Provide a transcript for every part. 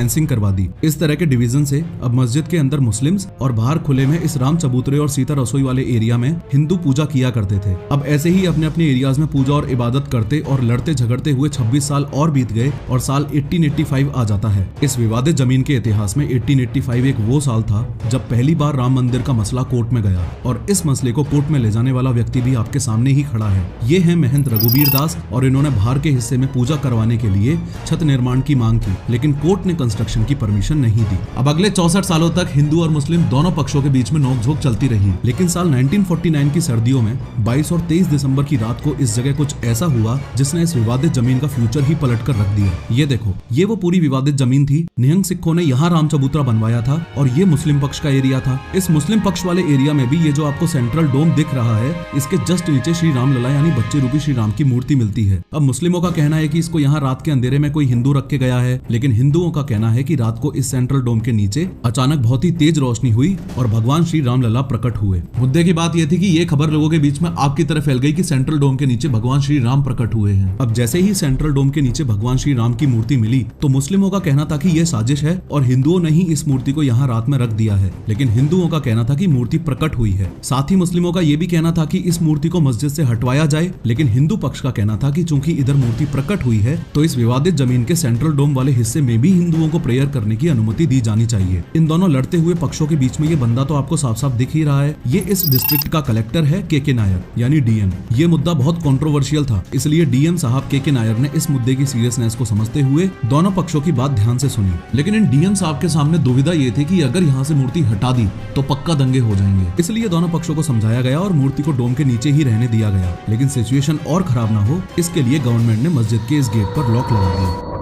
Fencing करवा दी। इस तरह के डिवीजन से अब मस्जिद के अंदर मुस्लिम्स और बाहर खुले में इस राम चबूतरे और सीता रसोई वाले एरिया में हिंदू पूजा किया करते थे। अब ऐसे ही अपने अपने एरियाज में पूजा और इबादत करते और लड़ते झगड़ते हुए 26 साल और बीत गए और साल 1885 आ जाता है। इस विवादित जमीन के इतिहास में 1885 एक वो साल था जब पहली बार राम मंदिर का मसला कोर्ट में गया और इस मसले को कोर्ट में ले जाने वाला व्यक्ति भी आपके सामने ही खड़ा है। ये है महंत रघुवीर दास और इन्होंने बाहर के हिस्से में पूजा करवाने के लिए छत निर्माण की मांग की, लेकिन कोर्ट ने कंस्ट्रक्शन की परमिशन नहीं दी। अब अगले 64 सालों तक हिंदू और मुस्लिम दोनों पक्षों के बीच में नोकझोंक चलती रही, लेकिन साल 1949 की सर्दियों में 22 और 23 दिसंबर की रात को इस जगह कुछ ऐसा हुआ जिसने इस विवादित जमीन का फ्यूचर ही पलट कर रख दिया। ये देखो, ये वो पूरी विवादित जमीन थी। निहंग सिखों ने यहाँ राम चबूतरा बनवाया था और ये मुस्लिम पक्ष का एरिया था। इस मुस्लिम पक्ष वाले एरिया में भी ये जो आपको सेंट्रल डोम दिख रहा है, इसके जस्ट नीचे श्री राम लला यानी बच्चे रूपी श्री राम की मूर्ति मिलती है। अब मुस्लिमों का कहना है कि इसको यहाँ रात के अंधेरे में कोई हिंदू रख के गया है, लेकिन हिंदुओं का कहना है कि रात को इस सेंट्रल डोम के नीचे अचानक बहुत ही तेज रोशनी हुई और भगवान श्री राम लला प्रकट हुए। मुद्दे की बात यह थी कि ये खबर लोगों के बीच में आपकी तरह फैल गई कि सेंट्रल डोम के नीचे भगवान श्री राम प्रकट हुए हैं। अब जैसे ही सेंट्रल डोम के नीचे भगवान श्री राम की मूर्ति मिली तो मुस्लिमों का कहना था कि यह साजिश है और हिंदुओं ने ही इस मूर्ति को यहाँ रात में रख दिया है, लेकिन हिंदुओं का कहना था कि मूर्ति प्रकट हुई है। साथ ही मुस्लिमों का यह भी कहना था कि इस मूर्ति को मस्जिद से हटवाया जाए, लेकिन हिंदू पक्ष का कहना था कि चूंकि इधर मूर्ति प्रकट हुई है तो इस विवादित जमीन के सेंट्रल डोम वाले हिस्से में भी हिंदुओं को प्रेयर करने की अनुमति दी जानी चाहिए। इन दोनों लड़ते हुए पक्षों के बीच में ये बंदा तो आपको साफ साफ दिख ही रहा है। ये इस डिस्ट्रिक्ट का कलेक्टर है के नायर यानी डीएम। ये मुद्दा बहुत कंट्रोवर्शियल था, इसलिए डीएम साहब के नायर ने इस मुद्दे की सीरियसनेस को समझते हुए दोनों पक्षों की बात ध्यान से सुनी। लेकिन इन डीएम साहब के सामने दुविधा ये थी कि अगर यहाँ से मूर्ति हटा दी तो पक्का दंगे हो जाएंगे, इसलिए दोनों पक्षों को समझाया गया और मूर्ति को डोम के नीचे ही रहने दिया गया। लेकिन सिचुएशन और खराब ना हो, इसके लिए गवर्नमेंट ने मस्जिद के इस गेट पर लॉक लगा दिया।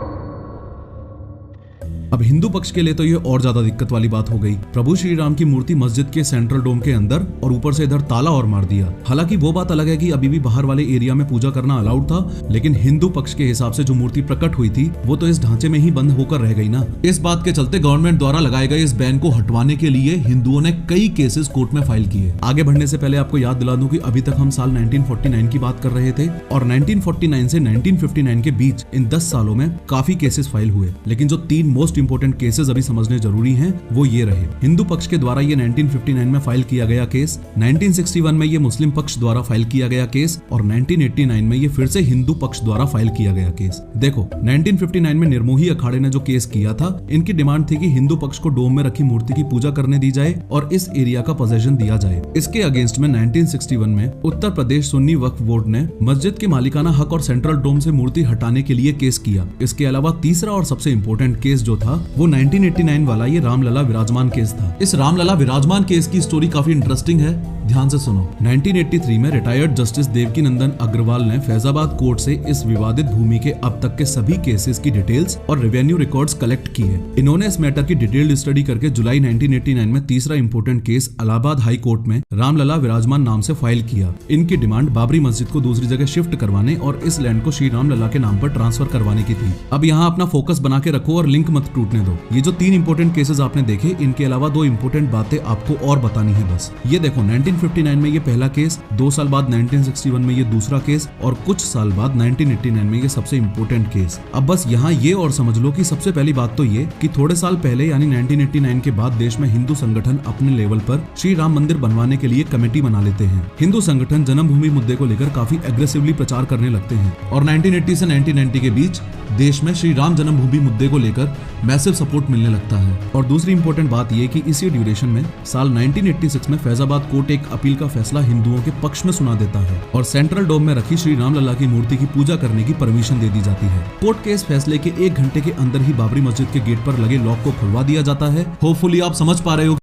अब हिंदू पक्ष के लिए तो ये और ज्यादा दिक्कत वाली बात हो गई। प्रभु श्री राम की मूर्ति मस्जिद के सेंट्रल डोम के अंदर और ऊपर से इधर ताला और मार दिया। हालांकि वो बात अलग है कि अभी भी बाहर वाले एरिया में पूजा करना अलाउड था, लेकिन हिंदू पक्ष के हिसाब से जो मूर्ति प्रकट हुई थी वो तो इस ढांचे में ही बंद होकर रह गई ना। इस बात के चलते गवर्नमेंट द्वारा लगाए गए इस बैन को हटवाने के लिए हिंदुओं ने कई केसेस कोर्ट में फाइल किए। आगे बढ़ने से पहले आपको याद दिला दूं कि अभी तक हम साल 1949 की बात कर रहे थे और 1949 से 1959 के बीच इन 10 सालों में काफी केसेस फाइल हुए, लेकिन जो 3 मोस्ट इंपोर्टेंट केसेस अभी समझने जरूरी हैं वो ये रहे। हिंदू पक्ष के द्वारा ये 1959 में फाइल किया गया केस, 1961 में ये मुस्लिम पक्ष द्वारा फाइल किया गया केस और 1989 में ये फिर से हिंदू पक्ष द्वारा फाइल किया गया केस। देखो, 1959 में निर्मोही अखाड़े ने जो केस किया था, इनकी डिमांड थी कि हिंदू पक्ष को डोम में रखी मूर्ति की पूजा करने दी जाए और इस एरिया का पोजेशन दिया जाए। इसके अगेंस्ट में 1961 में उत्तर प्रदेश सुन्नी वक्फ बोर्ड ने मस्जिद के मालिकाना हक और सेंट्रल डोम से मूर्ति हटाने के लिए केस किया। इसके अलावा तीसरा और सबसे इम्पोर्टेंट केस जो था वो 1989 वाला ये रामलला विराजमान केस था। इस रामलला विराजमान केस की स्टोरी काफी इंटरेस्टिंग है, ध्यान से सुनो। 1983 में रिटायर्ड जस्टिस देवकी नंदन अग्रवाल ने फैजाबाद कोर्ट से इस विवादित भूमि के अब तक के सभी केसेस की डिटेल्स और रेवेन्यू रिकॉर्ड्स कलेक्ट किए। इन्होंने इस मैटर की डिटेल्ड स्टडी करके जुलाई 1989 में तीसरा important case Allahabad high court में रामलला विराजमान नाम से फाइल किया। इनकी डिमांड बाबरी मस्जिद को दूसरी जगह शिफ्ट करवाने और इस लैंड को श्री रामलला के नाम पर ट्रांसफर करवाने की थी। अब यहाँ अपना फोकस बना के रखो और लिंक मत टूटने दो। ये जो 3 इंपोर्टेंट केसेस आपने देखे, इनके अलावा 2 इंपोर्टेंट बातें आपको और बतानी है बस। ये देखो, 1959 में ये पहला केस, 2 साल बाद 1961 में ये दूसरा केस और कुछ साल बाद 1989 में ये सबसे इंपोर्टेंट केस। अब बस यहाँ ये और समझ लो कि सबसे पहली बात तो ये कि थोड़े साल पहले यानी 1989 के बाद देश में हिंदू संगठन अपने लेवल पर श्री राम मंदिर बनवाने के लिए कमेटी बना लेते हैं। हिंदू संगठन जन्मभूमि मुद्दे को लेकर काफी एग्रेसिवली प्रचार करने लगते हैं और 1980 से 1990 के बीच देश में श्री राम जन्मभूमि मुद्दे को लेकर मैसिव सपोर्ट मिलने लगता है। और दूसरी इंपॉर्टेंट बात यह कि इसी ड्यूरेशन में साल 1986 में फैजाबाद कोर्ट एक अपील का फैसला हिंदुओं के पक्ष में सुना देता है और सेंट्रल डोम में रखी श्री राम लला की मूर्ति की पूजा करने की परमिशन दे दी जाती है। कोर्ट के इस फैसले के 1 घंटे के अंदर ही बाबरी मस्जिद के गेट पर लगे लॉक को खुलवा दिया जाता है। होपफुली आप समझ पा रहे हो